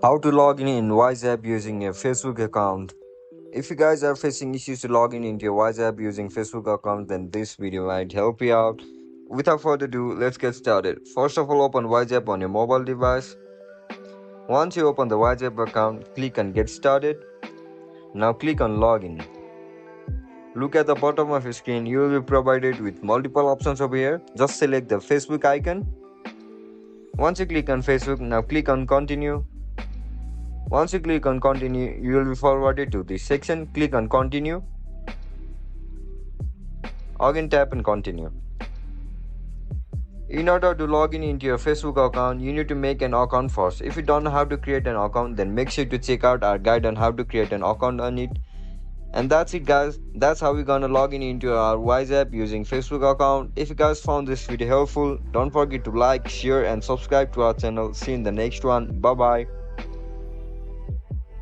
How to log in WhatsApp using a Facebook account. If you guys are facing issues to log in into your WhatsApp using Facebook account, then this video might help you out. Without further ado, let's get started. First of all, open WhatsApp on your mobile device. Once you open the WhatsApp account, click on Get Started. Now click on Login. Look at the bottom of your screen. You will be provided with multiple options over here. Just select the Facebook icon. Once you click on Facebook, now click on Continue. Once you click on Continue, you will be forwarded to this section. Click on Continue. Again, tap on Continue. In order to log in into your Facebook account, you need to make an account first. If you don't know how to create an account, then make sure to check out our guide on how to create an account on it. And that's it, guys. That's how we're gonna log in into our WhatsApp using Facebook account. If you guys found this video helpful, don't forget to like, share and subscribe to our channel. See you in the next one. Bye bye.